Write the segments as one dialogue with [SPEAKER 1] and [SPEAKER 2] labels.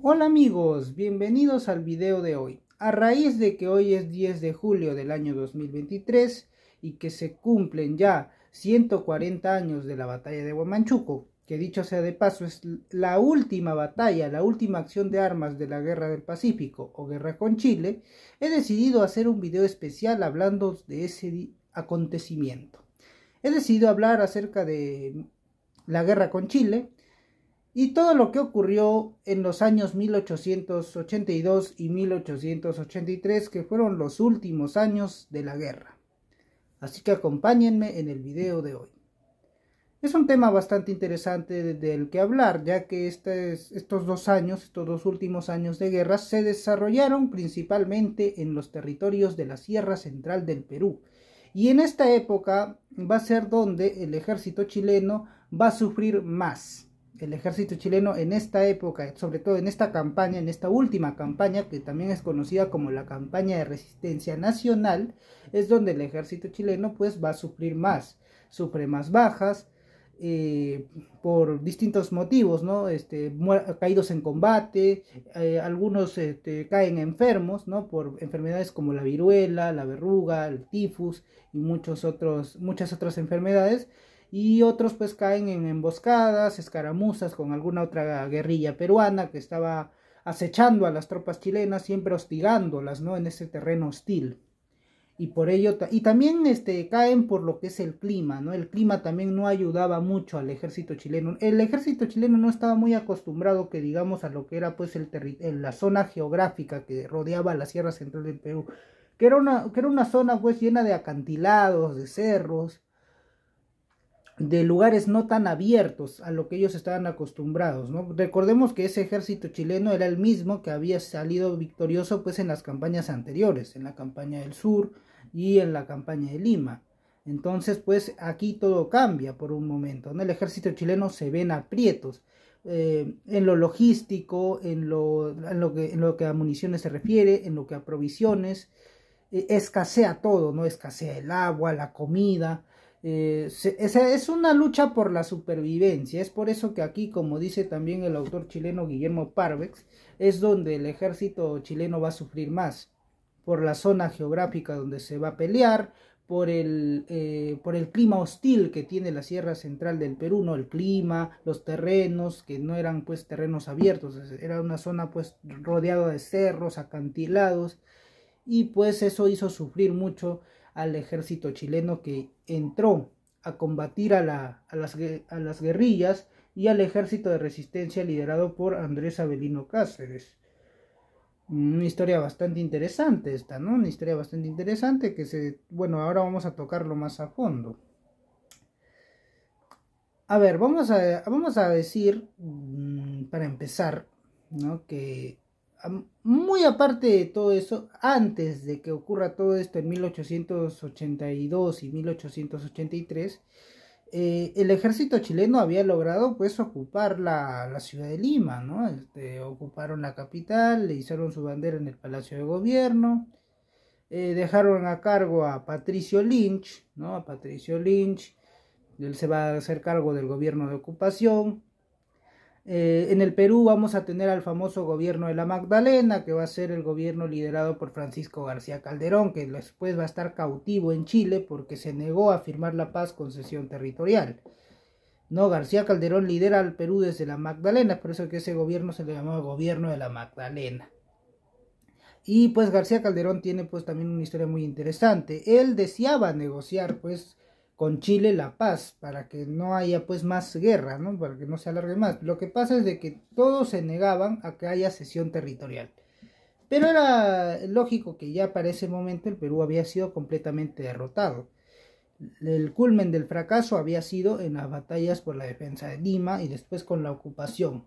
[SPEAKER 1] Hola amigos, bienvenidos al video de hoy. A raíz de que hoy es 10 de julio del año 2023 y que se cumplen ya 140 años de la batalla de Huamanchuco, que dicho sea de paso es la última batalla, la última acción de armas de la Guerra del Pacífico o Guerra con Chile, he decidido hacer un video especial hablando de ese acontecimiento. He decidido hablar acerca de la Guerra con Chile y todo lo que ocurrió en los años 1882 y 1883, que fueron los últimos años de la guerra. Así que acompáñenme en el video de hoy. Es un tema bastante interesante del que hablar, ya que estos dos últimos años de guerra se desarrollaron principalmente en los territorios de la Sierra Central del Perú. Y en esta época va a ser donde el ejército chileno va a sufrir más. El ejército chileno en esta época, sobre todo en esta campaña, en esta última campaña, que también es conocida como la campaña de resistencia nacional, es donde el ejército chileno pues va a sufrir más, sufre más bajas, por distintos motivos, ¿no? Caídos en combate, algunos caen enfermos, ¿no? Por enfermedades como la viruela, la verruga, el tifus y muchas otras enfermedades, y otros pues caen en emboscadas, escaramuzas con alguna otra guerrilla peruana que estaba acechando a las tropas chilenas, siempre hostigándolas, ¿no? En ese terreno hostil. Y por ello, y también caen por lo que es el clima, ¿no? El clima también no ayudaba mucho al ejército chileno. El ejército chileno no estaba muy acostumbrado, que digamos, a lo que era pues la zona geográfica que rodeaba la Sierra Central del Perú, que era una zona pues llena de acantilados, de cerros, de lugares no tan abiertos a lo que ellos estaban acostumbrados, ¿no? Recordemos que ese ejército chileno era el mismo que había salido victorioso pues en las campañas anteriores, en la campaña del sur y en la campaña de Lima. Entonces pues aquí todo cambia por un momento, ¿no? El ejército chileno se ve en aprietos, en lo logístico, en lo que a municiones se refiere, en lo que a provisiones, escasea todo, ¿no? Escasea el agua, la comida. Es una lucha por la supervivencia. Es por eso que aquí, como dice también el autor chileno Guillermo Parvex, es donde el ejército chileno va a sufrir más, por la zona geográfica donde se va a pelear, por el clima hostil que tiene la Sierra Central del Perú, ¿no? El clima, los terrenos, que no eran pues terrenos abiertos, era una zona pues rodeada de cerros, acantilados, y pues eso hizo sufrir mucho al ejército chileno, que entró a combatir a las guerrillas y al ejército de resistencia liderado por Andrés Avelino Cáceres. Una historia bastante interesante esta, ¿no? Una historia bastante interesante bueno, ahora vamos a tocarlo más a fondo. A ver, vamos a decir, para empezar, ¿no? Que muy aparte de todo eso, antes de que ocurra todo esto en 1882 y 1883, el ejército chileno había logrado pues ocupar la ciudad de Lima, ¿no? Ocuparon la capital, le hicieron su bandera en el Palacio de Gobierno, dejaron a cargo a Patricio Lynch, ¿no? A Patricio Lynch, él se va a hacer cargo del gobierno de ocupación. En el Perú vamos a tener al famoso gobierno de la Magdalena, que va a ser el gobierno liderado por Francisco García Calderón, que después va a estar cautivo en Chile porque se negó a firmar la paz con cesión territorial. No, García Calderón lidera al Perú desde la Magdalena, por eso que ese gobierno se le llamaba gobierno de la Magdalena. Y pues García Calderón tiene pues también una historia muy interesante. Él deseaba negociar pues con Chile la paz, para que no haya pues más guerra, ¿no? Para que no se alargue más. Lo que pasa es de que todos se negaban a que haya cesión territorial. Pero era lógico que ya para ese momento el Perú había sido completamente derrotado. El culmen del fracaso había sido en las batallas por la defensa de Lima y después con la ocupación.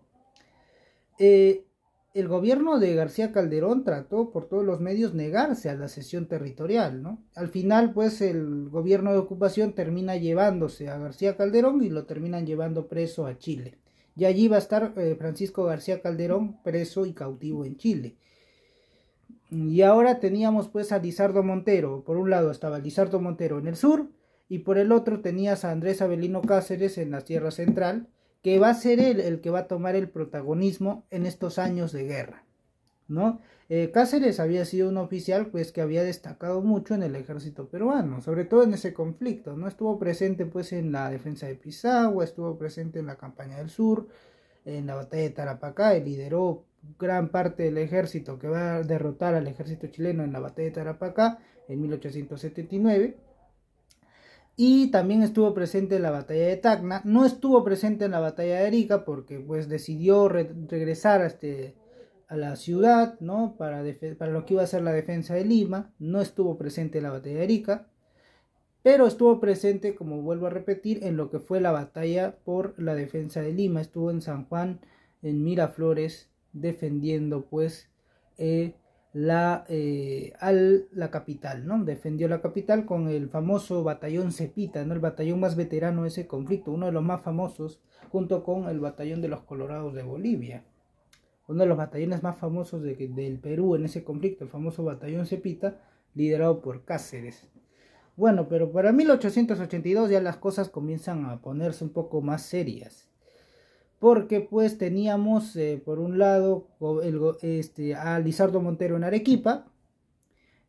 [SPEAKER 1] El gobierno de García Calderón trató por todos los medios negarse a la cesión territorial, ¿no? Al final, pues, el gobierno de ocupación termina llevándose a García Calderón y lo terminan llevando preso a Chile. Y allí va a estar Francisco García Calderón preso y cautivo en Chile. Y ahora teníamos pues a Lizardo Montero. Por un lado estaba Lizardo Montero en el sur, y por el otro tenías a Andrés Avelino Cáceres en la Sierra Central, que va a ser él el que va a tomar el protagonismo en estos años de guerra, ¿no? Cáceres había sido un oficial pues que había destacado mucho en el ejército peruano, sobre todo en ese conflicto, ¿no? Estuvo presente pues en la defensa de Pisagua, estuvo presente en la campaña del sur, en la batalla de Tarapacá, y lideró gran parte del ejército que va a derrotar al ejército chileno en la batalla de Tarapacá en 1879. Y también estuvo presente en la batalla de Tacna. No estuvo presente en la batalla de Arica porque pues decidió regresar a la ciudad, ¿no? Para lo que iba a ser la defensa de Lima. No estuvo presente en la batalla de Arica, pero estuvo presente, como vuelvo a repetir, en lo que fue la batalla por la defensa de Lima. Estuvo en San Juan, en Miraflores, defendiendo pues la capital, ¿no? Defendió la capital con el famoso batallón Cepita, ¿no? El batallón más veterano de ese conflicto, uno de los más famosos, junto con el batallón de los Colorados de Bolivia. Uno de los batallones más famosos del Perú en ese conflicto, el famoso batallón Cepita, liderado por Cáceres. Bueno, pero para 1882 ya las cosas comienzan a ponerse un poco más serias. Porque pues teníamos por un lado a Lizardo Montero en Arequipa,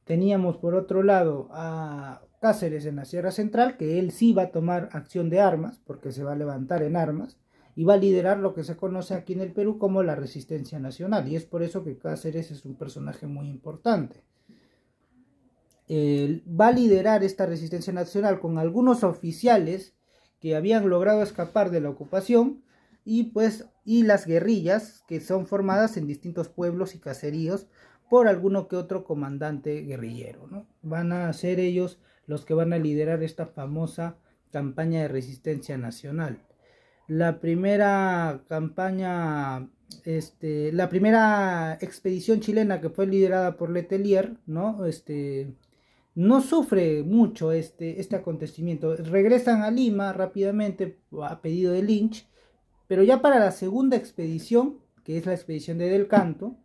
[SPEAKER 1] teníamos por otro lado a Cáceres en la Sierra Central, que él sí va a tomar acción de armas, porque se va a levantar en armas, y va a liderar lo que se conoce aquí en el Perú como la Resistencia Nacional, y es por eso que Cáceres es un personaje muy importante. Va a liderar esta Resistencia Nacional con algunos oficiales que habían logrado escapar de la ocupación, y las guerrillas que son formadas en distintos pueblos y caseríos por alguno que otro comandante guerrillero, ¿no? Van a ser ellos los que van a liderar esta famosa campaña de resistencia nacional. La primera campaña, la primera expedición chilena que fue liderada por Letelier, ¿no? No sufre mucho este acontecimiento. Regresan a Lima rápidamente a pedido de Lynch. Pero ya para la segunda expedición, que es la expedición de Del Canto,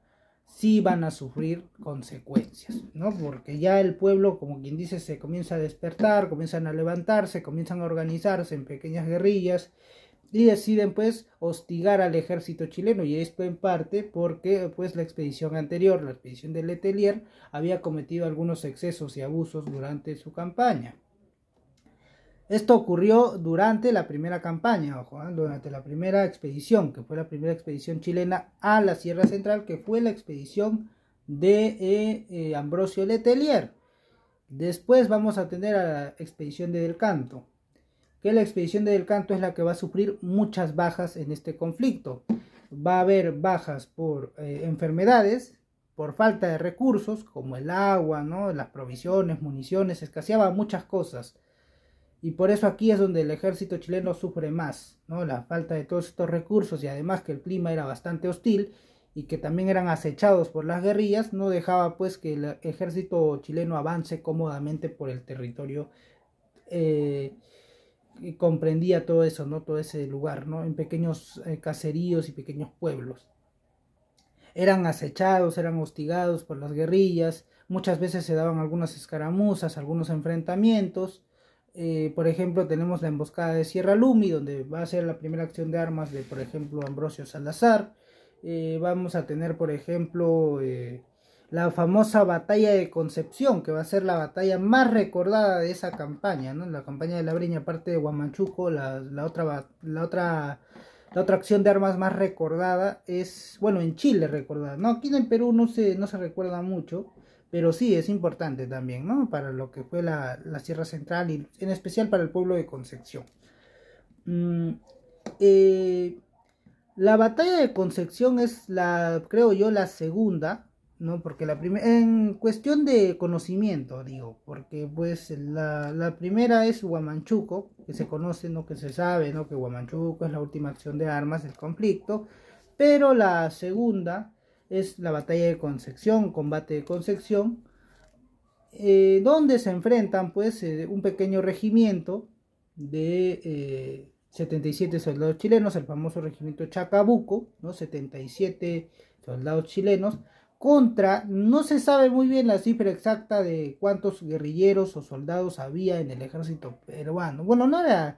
[SPEAKER 1] sí van a sufrir consecuencias, ¿no? Porque ya el pueblo, como quien dice, se comienza a despertar, comienzan a levantarse, comienzan a organizarse en pequeñas guerrillas y deciden pues hostigar al ejército chileno, y esto en parte porque pues la expedición anterior, la expedición de Letelier, había cometido algunos excesos y abusos durante su campaña. Esto ocurrió durante la primera campaña, ojo, durante la primera expedición, que fue la primera expedición chilena a la Sierra Central, que fue la expedición de Ambrosio Letelier. Después vamos a tener a la expedición de Del Canto, que la expedición de Del Canto es la que va a sufrir muchas bajas en este conflicto. Va a haber bajas por enfermedades, por falta de recursos, como el agua, ¿no? Las provisiones, municiones, escaseaban muchas cosas. Y por eso aquí es donde el ejército chileno sufre más, ¿no? La falta de todos estos recursos, y además que el clima era bastante hostil y que también eran acechados por las guerrillas, no dejaba pues que el ejército chileno avance cómodamente por el territorio que comprendía todo eso, ¿no? Todo ese lugar, ¿no? En pequeños caseríos y pequeños pueblos. Eran acechados, eran hostigados por las guerrillas, muchas veces se daban algunas escaramuzas, algunos enfrentamientos. Por ejemplo, tenemos la emboscada de Sierra Lumi, donde va a ser la primera acción de armas de, por ejemplo, Ambrosio Salazar. Vamos a tener, por ejemplo, la famosa batalla de Concepción, que va a ser la batalla más recordada de esa campaña, ¿no? La campaña de la Breña, aparte de Huamachuco, la otra acción de armas más recordada es, bueno, en Chile recordada, ¿no? Aquí en el Perú no se recuerda mucho, pero sí es importante también, ¿no? Para lo que fue la Sierra Central, y en especial para el pueblo de Concepción. La batalla de Concepción es creo yo, la segunda, ¿no? Porque la primera, en cuestión de conocimiento, digo, porque pues la primera es Huamachuco, que se conoce, ¿no? Que se sabe, ¿no? Que Huamachuco es la última acción de armas del conflicto, pero la segunda es la batalla de Concepción, combate de Concepción, donde se enfrentan pues un pequeño regimiento de 77 soldados chilenos, el famoso regimiento Chacabuco, ¿no? 77 soldados chilenos, contra, no se sabe muy bien la cifra exacta de cuántos guerrilleros o soldados había en el ejército peruano. Bueno, no era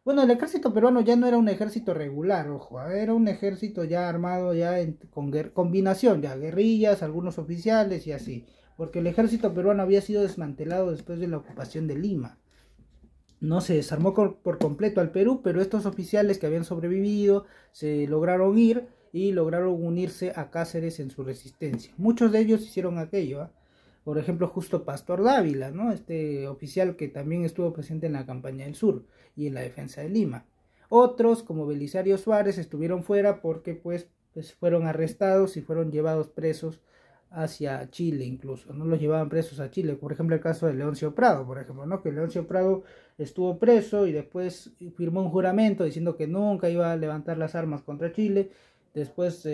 [SPEAKER 1] Bueno, el ejército peruano ya no era un ejército regular, ojo, era un ejército ya armado, ya con combinación, ya guerrillas, algunos oficiales y así, porque el ejército peruano había sido desmantelado después de la ocupación de Lima. No se desarmó por completo al Perú, pero estos oficiales que habían sobrevivido se lograron ir y lograron unirse a Cáceres en su resistencia. Muchos de ellos hicieron aquello, ¿eh? Por ejemplo, justo Pastor Dávila, ¿no? Este oficial que también estuvo presente en la campaña del sur y en la defensa de Lima. Otros, como Belisario Suárez, estuvieron fuera porque pues fueron arrestados y fueron llevados presos hacia Chile incluso, no los llevaban presos a Chile. Por ejemplo, el caso de Leoncio Prado, por ejemplo, ¿no? Que Leoncio Prado estuvo preso y después firmó un juramento diciendo que nunca iba a levantar las armas contra Chile. Después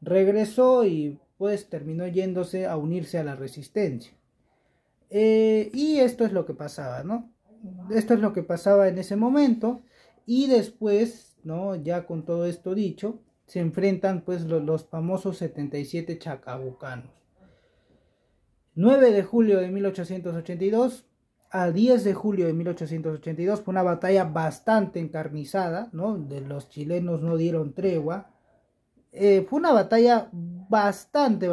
[SPEAKER 1] regresó y pues terminó yéndose a unirse a la resistencia. Y esto es lo que pasaba, ¿no? Esto es lo que pasaba en ese momento. Y después, ¿no? Ya con todo esto dicho, se enfrentan pues los famosos 77 chacabucanos. 9 de julio de 1882 a 10 de julio de 1882 fue una batalla bastante encarnizada, ¿no? De los chilenos no dieron tregua. Fue una batalla bastante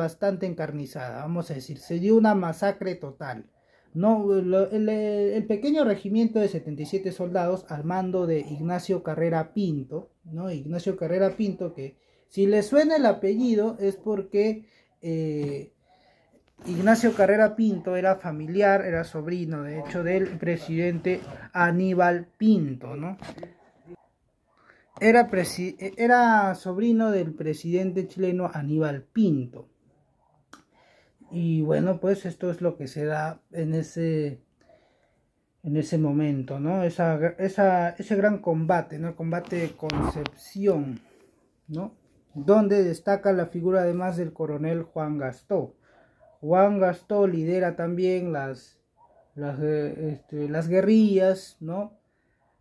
[SPEAKER 1] encarnizada, vamos a decir, se dio una masacre total. No, el pequeño regimiento de 77 soldados al mando de Ignacio Carrera Pinto, ¿no? Ignacio Carrera Pinto, que si le suena el apellido es porque Ignacio Carrera Pinto era familiar, era sobrino de hecho del presidente Aníbal Pinto, ¿no? Era sobrino del presidente chileno Aníbal Pinto. Y bueno, pues esto es lo que se da en ese momento, ¿no? Ese gran combate, ¿no? El combate de Concepción, ¿no? Donde destaca la figura además del coronel Juan Gastó. Juan Gastó lidera también las guerrillas, ¿no?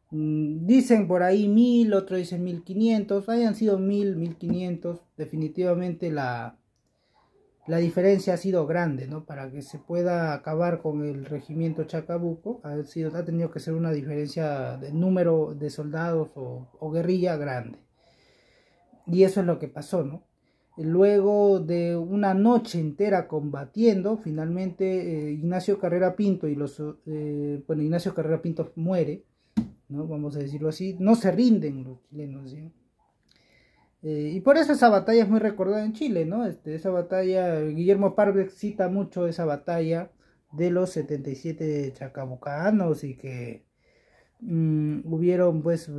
[SPEAKER 1] Dicen por ahí 1000, otros dicen 1500, hayan sido 1000, 1500, definitivamente la diferencia ha sido grande, ¿no? Para que se pueda acabar con el regimiento Chacabuco, ha tenido que ser una diferencia de número de soldados o guerrilla grande. Y eso es lo que pasó, ¿no? Luego de una noche entera combatiendo, finalmente Ignacio Carrera Pinto Ignacio Carrera Pinto muere, ¿no? Vamos a decirlo así, no se rinden los chilenos, ¿sí? Y por eso esa batalla es muy recordada en Chile, ¿no? Esa batalla, Guillermo Parves cita mucho esa batalla de los 77 chacabucanos y que hubieron pues,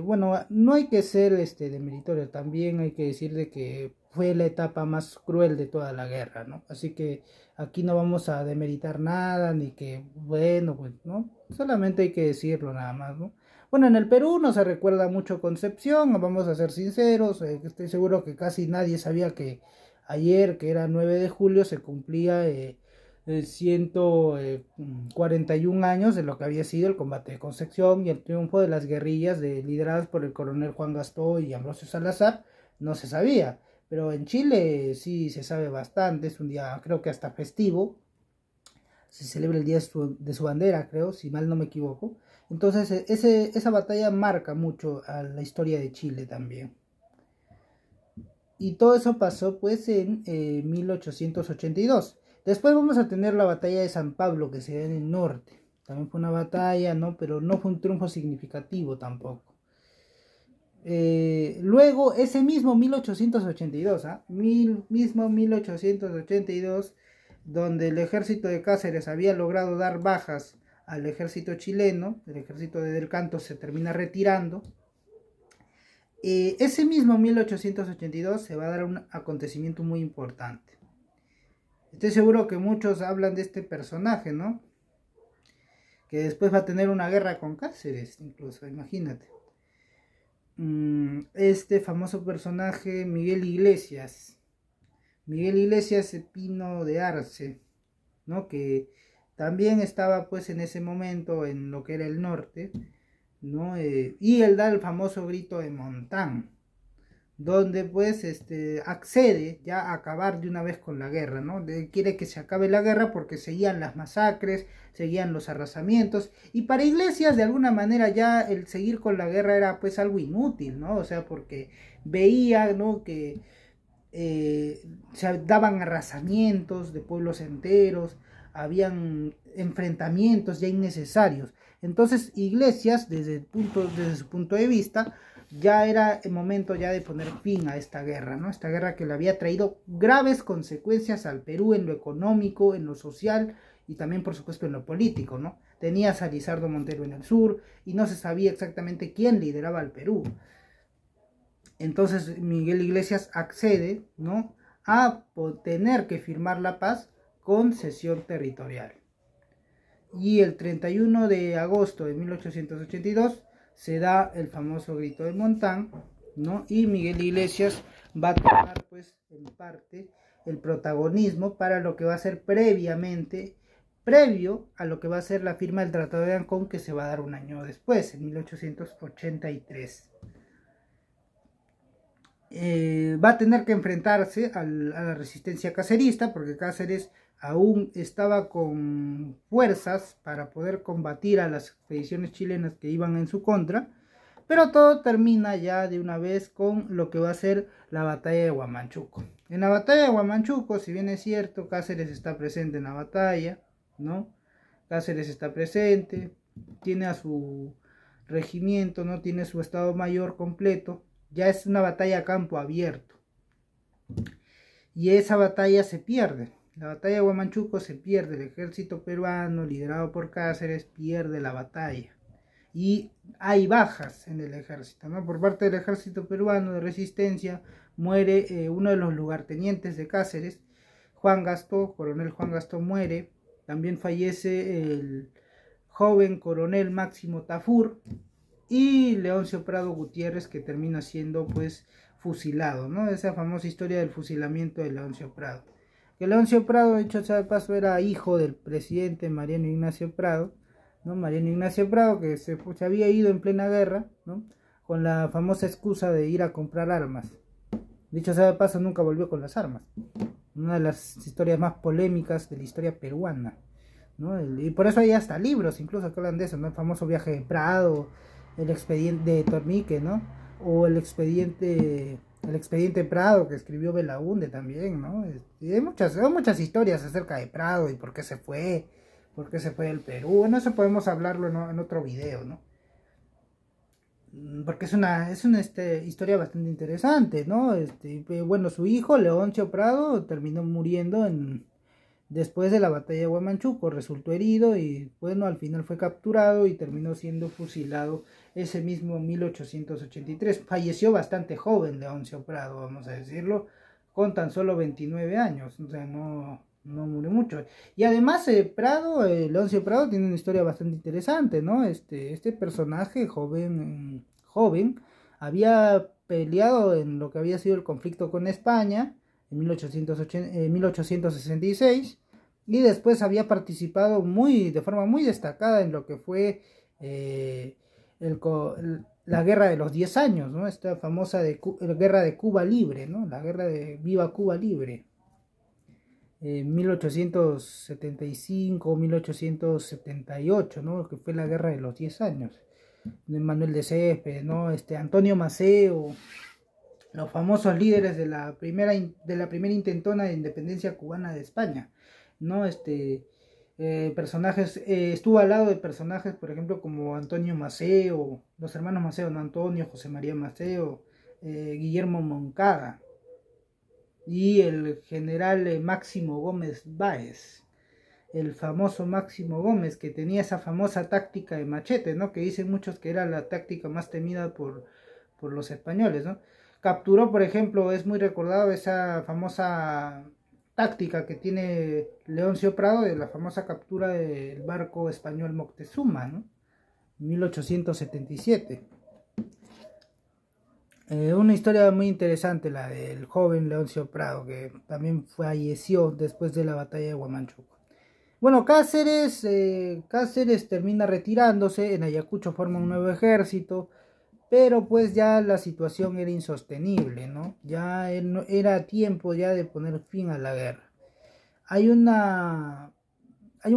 [SPEAKER 1] bueno, no hay que ser de meritorio, también hay que decir de que fue la etapa más cruel de toda la guerra, ¿no? Así que aquí no vamos a demeritar nada, ni que, bueno, pues, ¿no? Solamente hay que decirlo nada más, ¿no? Bueno, en el Perú no se recuerda mucho Concepción, vamos a ser sinceros, estoy seguro que casi nadie sabía que ayer, que era 9 de julio, se cumplía 141 años de lo que había sido el combate de Concepción y el triunfo de las guerrillas lideradas por el coronel Juan Gastó y Ambrosio Salazar, no se sabía, pero en Chile sí se sabe bastante, es un día creo que hasta festivo, se celebra el día de su bandera, creo, si mal no me equivoco. Entonces esa batalla marca mucho a la historia de Chile también. Y todo eso pasó pues en 1882. Después vamos a tener la batalla de San Pablo que se da en el norte. También fue una batalla, ¿no? Pero no fue un triunfo significativo tampoco. Luego, ese mismo 1882, mismo 1882, donde el ejército de Cáceres había logrado dar bajas al ejército chileno, el ejército de Del Canto se termina retirando. Ese mismo 1882 se va a dar un acontecimiento muy importante. Estoy seguro que muchos hablan de este personaje, ¿no? Que después va a tener una guerra con Cáceres, incluso, imagínate. Este famoso personaje, Miguel Iglesias. Miguel Iglesias Pino de Arce, ¿no? Que también estaba pues en ese momento en lo que era el norte, ¿no? Y él da el famoso grito de Montán, donde pues accede ya a acabar de una vez con la guerra, ¿no? Quiere que se acabe la guerra porque seguían las masacres, seguían los arrasamientos, y para Iglesias de alguna manera ya el seguir con la guerra era pues algo inútil, ¿no? O sea, porque veía, ¿no?, que se daban arrasamientos de pueblos enteros, habían enfrentamientos ya innecesarios. Entonces Iglesias, desde su punto de vista, ya era el momento ya de poner fin a esta guerra, ¿no? Esta guerra que le había traído graves consecuencias al Perú en lo económico, en lo social y también por supuesto en lo político, ¿no? Tenías a Lizardo Montero en el sur y no se sabía exactamente quién lideraba al Perú. Entonces Miguel Iglesias accede, ¿no?, a tener que firmar la paz con cesión territorial. Y el 31 de agosto de 1882 se da el famoso grito de Montán, ¿no? Y Miguel Iglesias va a tomar pues en parte el protagonismo para lo que va a ser previo a lo que va a ser la firma del Tratado de Ancón, que se va a dar un año después, en 1883. Va a tener que enfrentarse a la resistencia cacerista, porque Cáceres aún estaba con fuerzas para poder combatir a las expediciones chilenas que iban en su contra, pero todo termina ya de una vez con lo que va a ser la batalla de Huamachuco. En la batalla de Huamachuco, si bien es cierto, Cáceres está presente en la batalla, ¿no? Cáceres está presente, tiene a su regimiento, ¿no?, tiene su estado mayor completo. Ya es una batalla a campo abierto. Y esa batalla se pierde. La batalla de Huamachuco se pierde. El ejército peruano, liderado por Cáceres, pierde la batalla. Y hay bajas en el ejército, ¿no? Por parte del ejército peruano de resistencia, muere uno de los lugartenientes de Cáceres, Juan Gastó, coronel Juan Gastó muere. También fallece el joven coronel Máximo Tafur, y Leoncio Prado Gutiérrez, que termina siendo pues fusilado, ¿no? Esa famosa historia del fusilamiento de Leoncio Prado. Que Leoncio Prado, dicho sea de paso, era hijo del presidente Mariano Ignacio Prado, ¿no? Mariano Ignacio Prado, que se había ido en plena guerra, ¿no?, con la famosa excusa de ir a comprar armas. Dicho sea de paso, nunca volvió con las armas. Una de las historias más polémicas de la historia peruana, ¿no? Y por eso hay hasta libros incluso que hablan de eso, ¿no? El famoso viaje de Prado, el expediente de Tornique, ¿no? O el expediente Prado, que escribió Belaúnde también, ¿no? Y hay muchas historias acerca de Prado y por qué se fue del Perú. Bueno, eso podemos hablarlo en otro video, ¿no? Porque es una historia bastante interesante, ¿no? Bueno, su hijo Leoncio Prado terminó muriendo después de la batalla de Huamachuco, resultó herido y bueno, al final fue capturado y terminó siendo fusilado ese mismo 1883. Falleció bastante joven Leoncio Prado, vamos a decirlo, con tan solo 29 años, o sea, no murió mucho. Y además Leoncio Prado tiene una historia bastante interesante, ¿no? Este personaje joven había peleado en lo que había sido el conflicto con España en 1866, y después había participado de forma muy destacada en lo que fue la guerra de los 10 años, ¿no? Esta famosa guerra de Cuba Libre, ¿no? La guerra de Viva Cuba Libre. 1875, 1878, ¿no?, que fue la guerra de los 10 años. Manuel de Céspedes, ¿no? Antonio Maceo, los famosos líderes de la primera intentona de independencia cubana de España, ¿no? Personajes, estuvo al lado de personajes, por ejemplo, como Antonio Maceo, los hermanos Maceo, ¿no? Antonio, José María Maceo, Guillermo Moncada, y el general Máximo Gómez Báez, el famoso Máximo Gómez, que tenía esa famosa táctica de machete, ¿no?, que dicen muchos que era la táctica más temida por los españoles, ¿no? Capturó, por ejemplo, es muy recordado esa famosa táctica que tiene Leoncio Prado de la famosa captura del barco español Moctezuma, ¿no?, 1877. Una historia muy interesante la del joven Leoncio Prado, que también falleció después de la batalla de Huamachuco. Bueno, Cáceres termina retirándose, en Ayacucho forma un nuevo ejército, pero pues ya la situación era insostenible, ¿no? Ya era tiempo ya de poner fin a la guerra. Hay un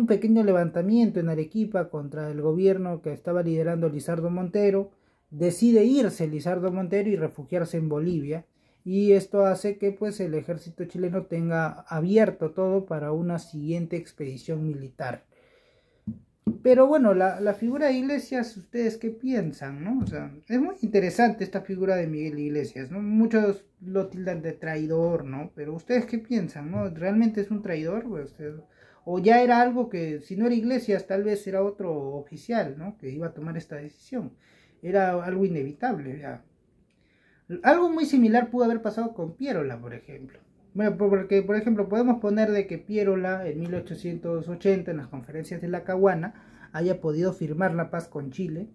[SPEAKER 1] pequeño levantamiento en Arequipa contra el gobierno que estaba liderando Lizardo Montero. Decide irse Lizardo Montero y refugiarse en Bolivia, y esto hace que pues el ejército chileno tenga abierto todo para una siguiente expedición militar. Pero bueno, la figura de Iglesias, ¿ustedes qué piensan, no? O sea, es muy interesante esta figura de Miguel Iglesias, ¿no? Muchos lo tildan de traidor, ¿no? Pero ¿ustedes qué piensan, no? ¿Realmente es un traidor? O ya era algo que, si no era Iglesias, tal vez era otro oficial, ¿no? Que iba a tomar esta decisión. Era algo inevitable, ya. Algo muy similar pudo haber pasado con Piérola, por ejemplo. Bueno, porque, por ejemplo, podemos poner de que Piérola en 1880, en las conferencias de La Caguana, haya podido firmar la paz con Chile.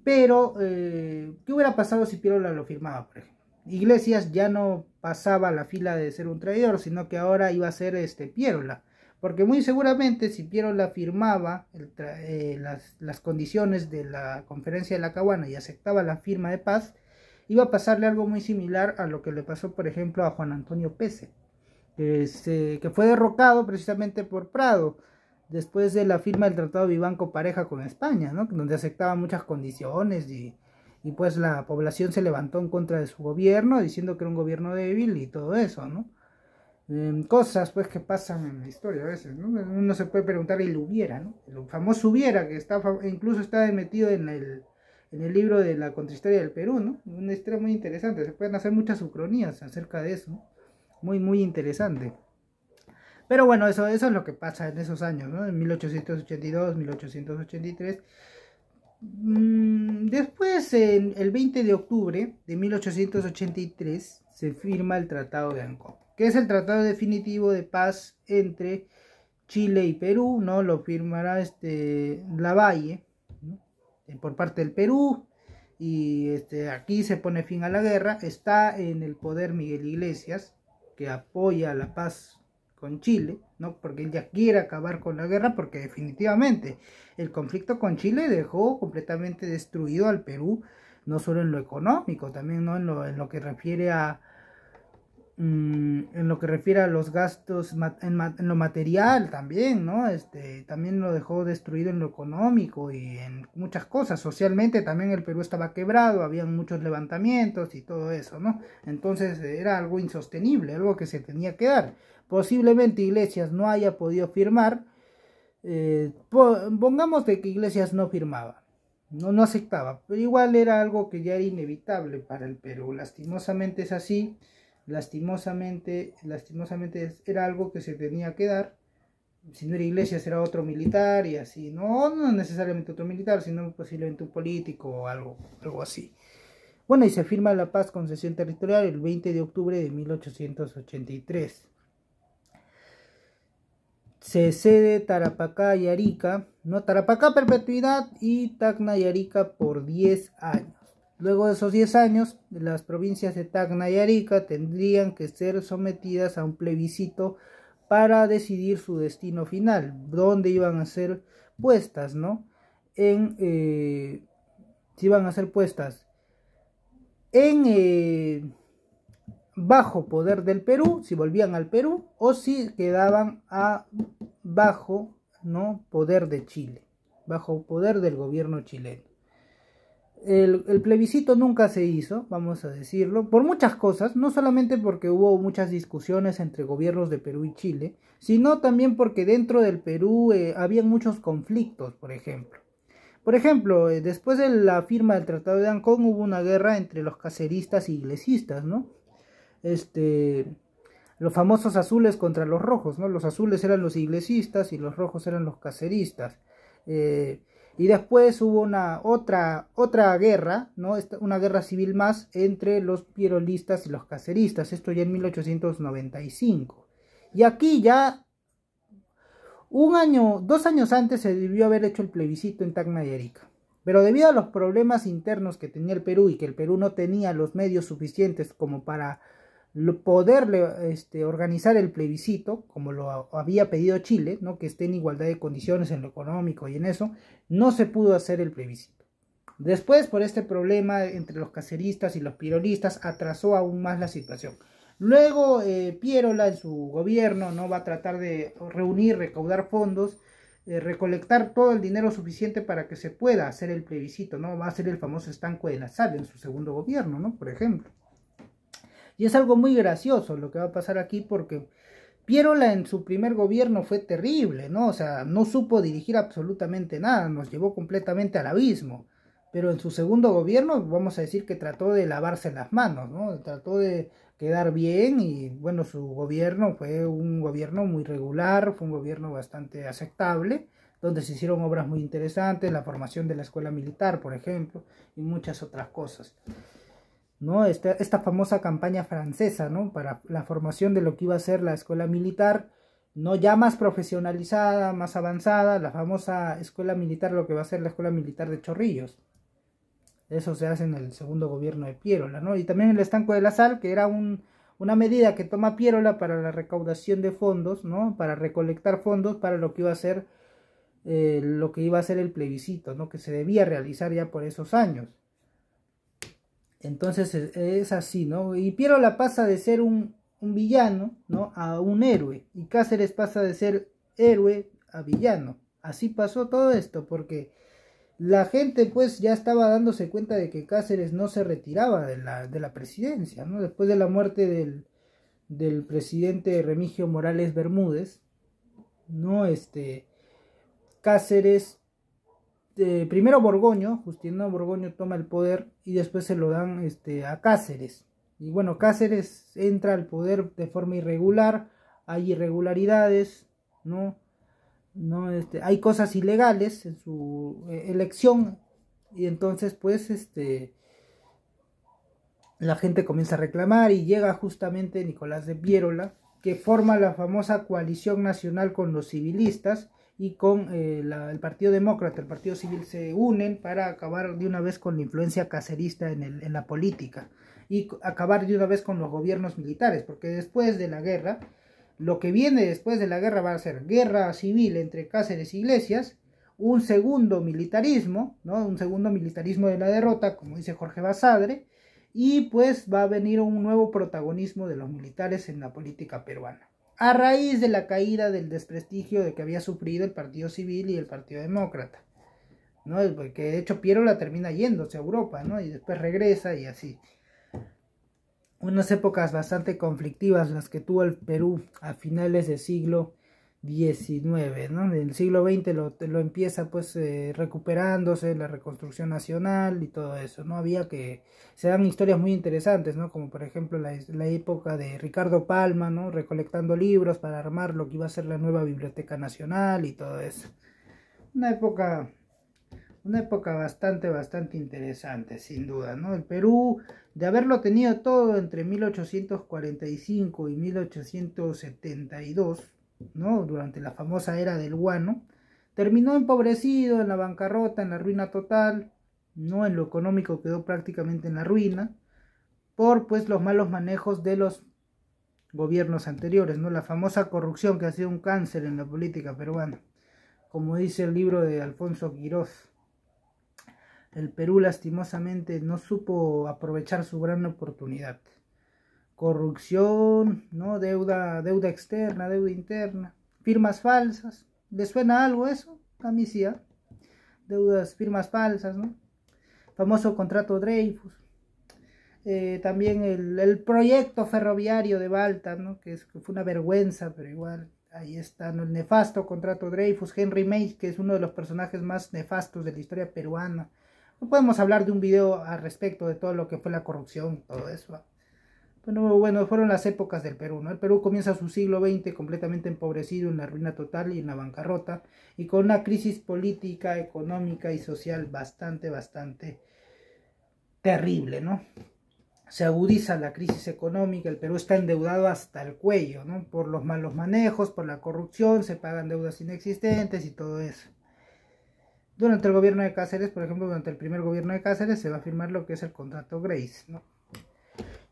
[SPEAKER 1] Pero, ¿qué hubiera pasado si Piérola lo firmaba, por ejemplo? Iglesias ya no pasaba a la fila de ser un traidor, sino que ahora iba a ser Piérola. Porque muy seguramente si Piérola firmaba las condiciones de la conferencia de La Caguana y aceptaba la firma de paz, iba a pasarle algo muy similar a lo que le pasó, por ejemplo, a Juan Antonio Pese, que fue derrocado precisamente por Prado, después de la firma del Tratado Vivanco-Pareja con España, ¿no? Donde aceptaba muchas condiciones y pues la población se levantó en contra de su gobierno, diciendo que era un gobierno débil y todo eso, ¿no? Cosas pues que pasan en la historia a veces, ¿no? Uno se puede preguntar y lo hubiera, ¿no? El famoso hubiera, que incluso está metido en el libro de la contrahistoria del Perú, ¿no? Una historia muy interesante, se pueden hacer muchas ucronías acerca de eso, muy muy interesante. Pero bueno, eso es lo que pasa en esos años, ¿no? En 1882, 1883. Después, el 20 de octubre de 1883, se firma el Tratado de Ancón, que es el tratado definitivo de paz entre Chile y Perú, ¿no? Lo firmará Lavalle, ¿no? Por parte del Perú, y aquí se pone fin a la guerra. Está en el poder Miguel Iglesias, que apoya la paz con Chile, ¿no? Porque él ya quiere acabar con la guerra, porque definitivamente el conflicto con Chile dejó completamente destruido al Perú, no solo en lo económico, también, ¿no? en lo que refiere a los gastos, en lo material también, ¿no? También lo dejó destruido en lo económico y en muchas cosas. Socialmente también el Perú estaba quebrado, habían muchos levantamientos y todo eso, ¿no? Entonces era algo insostenible, algo que se tenía que dar. Posiblemente Iglesias no haya podido firmar, pongamos de que Iglesias no firmaba, no aceptaba, pero igual era algo que ya era inevitable para el Perú. Lastimosamente es así. Lastimosamente era algo que se tenía que dar. Si no era Iglesias, era otro militar y así. No necesariamente otro militar, sino posiblemente un político o algo así. Bueno, y se firma la paz concesión territorial el 20 de octubre de 1883. Se cede Tarapacá y Arica, ¿no? Tarapacá perpetuidad y Tacna y Arica por 10 años. Luego de esos 10 años, las provincias de Tacna y Arica tendrían que ser sometidas a un plebiscito para decidir su destino final, dónde iban a ser puestas, ¿no? Si iban a ser puestas bajo poder del Perú, si volvían al Perú, o si quedaban bajo, ¿no? Poder de Chile, bajo poder del gobierno chileno. El plebiscito nunca se hizo, vamos a decirlo, por muchas cosas, no solamente porque hubo muchas discusiones entre gobiernos de Perú y Chile, sino también porque dentro del Perú había muchos conflictos, por ejemplo. Después de la firma del Tratado de Ancón hubo una guerra entre los caceristas y iglesistas, ¿no? Los famosos azules contra los rojos, ¿no? Los azules eran los iglesistas y los rojos eran los caceristas. Y después hubo otra guerra, ¿no? Una guerra civil más entre los pierolistas y los caceristas. Esto ya en 1895. Y aquí ya 2 años antes se debió haber hecho el plebiscito en Tacna y Arica. Pero debido a los problemas internos que tenía el Perú y que el Perú no tenía los medios suficientes como para poder organizar el plebiscito, como lo había pedido Chile, ¿no? Que esté en igualdad de condiciones en lo económico y en eso, no se pudo hacer el plebiscito. Después, por este problema entre los caceristas y los pierolistas, atrasó aún más la situación. Luego, Pierola en su gobierno, ¿no?, va a tratar de reunir, recaudar fondos, recolectar todo el dinero suficiente para que se pueda hacer el plebiscito, ¿no? Va a ser el famoso estanco de la sal en su segundo gobierno, ¿no?, por ejemplo. Y es algo muy gracioso lo que va a pasar aquí, porque Pierola en su primer gobierno fue terrible, ¿no? O sea, no supo dirigir absolutamente nada, nos llevó completamente al abismo. Pero en su segundo gobierno, vamos a decir que trató de lavarse las manos, ¿no? Trató de quedar bien y, bueno, su gobierno fue un gobierno muy regular, fue un gobierno bastante aceptable, donde se hicieron obras muy interesantes, la formación de la escuela militar, por ejemplo, y muchas otras cosas, ¿no? Esta famosa campaña francesa, ¿no?, para la formación de lo que iba a ser la escuela militar, no ya más profesionalizada, más avanzada, la famosa escuela militar, lo que va a ser la escuela militar de Chorrillos. Eso se hace en el segundo gobierno de Pierola, ¿no? Y también el estanco de la sal, que era una medida que toma Pierola para la recaudación de fondos, ¿no?, para recolectar fondos para lo que iba a ser el plebiscito, ¿no?, que se debía realizar ya por esos años. Entonces es así, ¿no? Y Pierola pasa de ser un villano, ¿no?, a un héroe. Y Cáceres pasa de ser héroe a villano. Así pasó todo esto, porque la gente pues ya estaba dándose cuenta de que Cáceres no se retiraba de la presidencia, ¿no? Después de la muerte del presidente Remigio Morales Bermúdez, ¿no? Cáceres... primero Borgoño, Justiniano Borgoño toma el poder y después se lo dan a Cáceres. Y bueno, Cáceres entra al poder de forma irregular, hay irregularidades, ¿no? Hay cosas ilegales en su elección, y entonces pues la gente comienza a reclamar y llega justamente Nicolás de Pierola, que forma la famosa coalición nacional con los civilistas y con el Partido Demócrata, el Partido Civil, se unen para acabar de una vez con la influencia cacerista en la política y acabar de una vez con los gobiernos militares, porque después de la guerra, lo que viene después de la guerra va a ser guerra civil entre Cáceres e Iglesias, un segundo militarismo, ¿no?, un segundo militarismo de la derrota, como dice Jorge Basadre, y pues va a venir un nuevo protagonismo de los militares en la política peruana, a raíz de la caída del desprestigio de que había sufrido el Partido Civil y el Partido Demócrata, ¿no? Porque de hecho Pierola termina yéndose a Europa, ¿no?, y después regresa y así. Unas épocas bastante conflictivas las que tuvo el Perú a finales del siglo XIX, ¿no? En el siglo XX lo empieza pues recuperándose, la reconstrucción nacional y todo eso, ¿no? Se dan historias muy interesantes, ¿no? Como por ejemplo la época de Ricardo Palma, ¿no?, recolectando libros para armar lo que iba a ser la nueva Biblioteca Nacional y todo eso. Una época bastante interesante, sin duda, ¿no? El Perú, de haberlo tenido todo entre 1845 y 1872, ¿no?, durante la famosa era del guano, terminó empobrecido, en la bancarrota, en la ruina total, ¿no? En lo económico quedó prácticamente en la ruina, por pues los malos manejos de los gobiernos anteriores, ¿no? La famosa corrupción que ha sido un cáncer en la política peruana, como dice el libro de Alfonso Quirós. El Perú lastimosamente no supo aprovechar su gran oportunidad. Corrupción, ¿no?, deuda externa, deuda interna, firmas falsas. ¿Les suena algo eso? A mí sí, ¿eh? Firmas falsas, ¿no? Famoso contrato Dreyfus. También el proyecto ferroviario de Balta, ¿no?, que fue una vergüenza, pero igual ahí está, ¿no?, el nefasto contrato Dreyfus. Henry Mace, que es uno de los personajes más nefastos de la historia peruana. No podemos hablar de un video al respecto de todo lo que fue la corrupción, todo eso. Pero bueno, fueron las épocas del Perú, ¿no? El Perú comienza su siglo XX completamente empobrecido, en la ruina total y en la bancarrota, y con una crisis política, económica y social bastante terrible, ¿no? Se agudiza la crisis económica, el Perú está endeudado hasta el cuello, ¿no?, por los malos manejos, por la corrupción, se pagan deudas inexistentes y todo eso. Durante el gobierno de Cáceres, por ejemplo, durante el primer gobierno de Cáceres, se va a firmar lo que es el contrato Grace, ¿no?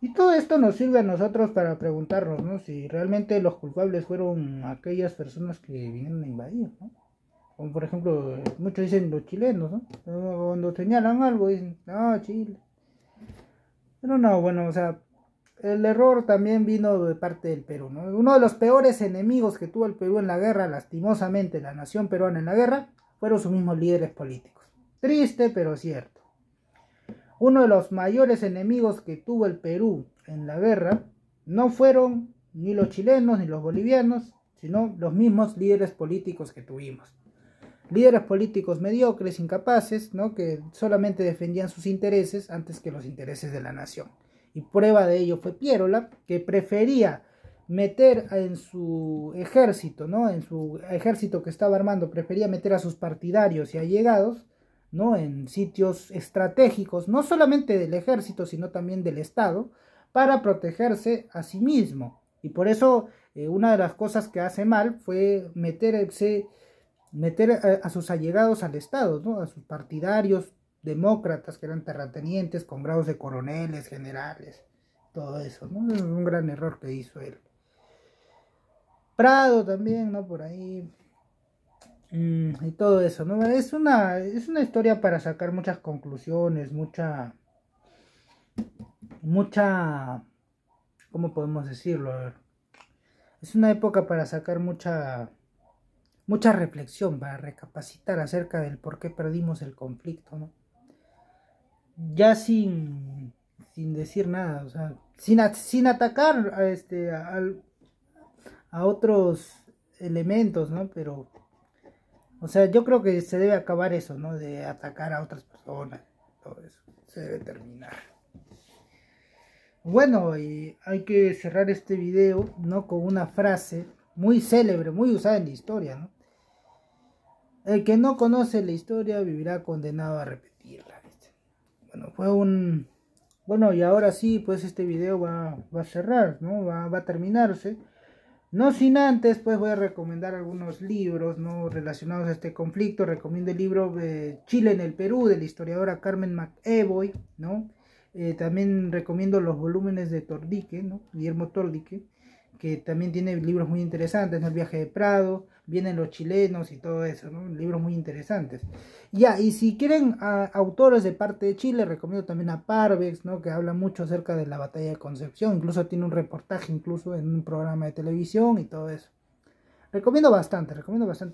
[SPEAKER 1] Y todo esto nos sirve a nosotros para preguntarnos, ¿no?, si realmente los culpables fueron aquellas personas que vinieron a invadir, ¿no? Como por ejemplo, muchos dicen los chilenos, ¿no? Cuando señalan algo dicen, ah, Chile. Pero no, bueno, o sea, el error también vino de parte del Perú, ¿no? Uno de los peores enemigos que tuvo el Perú en la guerra, lastimosamente la nación peruana en la guerra, fueron sus mismos líderes políticos. Triste, pero cierto. Uno de los mayores enemigos que tuvo el Perú en la guerra no fueron ni los chilenos ni los bolivianos, sino los mismos líderes políticos que tuvimos. Líderes políticos mediocres, incapaces, ¿no? Que solamente defendían sus intereses antes que los intereses de la nación. Y prueba de ello fue Pierola, que prefería meter en su ejército, ¿no? En su ejército que estaba armando, prefería meter a sus partidarios y allegados, ¿no? En sitios estratégicos, no solamente del ejército, sino también del Estado, para protegerse a sí mismo. Y por eso una de las cosas que hace mal fue meter a sus allegados al Estado, ¿no? A sus partidarios demócratas que eran terratenientes con grados de coroneles, generales, todo eso, ¿no? Es un gran error que hizo él. Prado también, ¿no? Por ahí. Y todo eso, ¿no? Es una historia para sacar muchas conclusiones, mucha, ¿cómo podemos decirlo? A ver. Es una época para sacar mucha reflexión, para recapacitar acerca del por qué perdimos el conflicto, ¿no? Ya sin decir nada, o sea, sin atacar a otros elementos, ¿no? Pero, o sea, yo creo que se debe acabar eso, ¿no? De atacar a otras personas, todo eso, se debe terminar. Bueno, y hay que cerrar este video, ¿no? Con una frase muy célebre, muy usada en la historia, ¿no? El que no conoce la historia vivirá condenado a repetirla. Bueno, Bueno, y ahora sí, pues este video va a cerrar, ¿no? Va a terminarse. No sin antes, pues voy a recomendar algunos libros, ¿no? Relacionados a este conflicto. Recomiendo el libro Chile en el Perú, de la historiadora Carmen McEvoy, ¿no? También recomiendo los volúmenes de Tordique, ¿no? Guillermo Tordique, que también tiene libros muy interesantes, ¿no? El viaje de Prado, vienen los chilenos y todo eso, ¿no? Libros muy interesantes. Ya, y si quieren autores de parte de Chile, recomiendo también a Parvex, ¿no? Que habla mucho acerca de la batalla de Concepción, incluso tiene un reportaje incluso en un programa de televisión y todo eso. Recomiendo bastante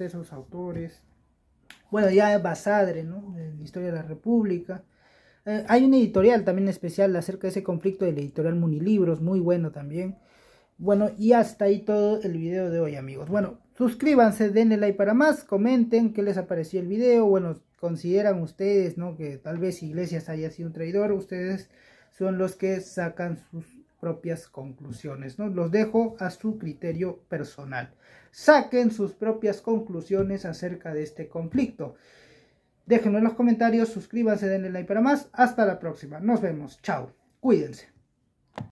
[SPEAKER 1] esos autores. Bueno, ya Basadre, ¿no? La historia de la República. Hay una editorial también especial acerca de ese conflicto, de la editorial Munilibros, muy bueno también. Bueno, y hasta ahí todo el video de hoy, amigos. Bueno, suscríbanse, denle like para más, comenten qué les ha parecido el video. Bueno, consideran ustedes, ¿no? Que tal vez Iglesias haya sido un traidor. Ustedes son los que sacan sus propias conclusiones, ¿no? Los dejo a su criterio personal. Saquen sus propias conclusiones acerca de este conflicto. Déjenlo en los comentarios, suscríbanse, denle like para más. Hasta la próxima. Nos vemos. Chao. Cuídense.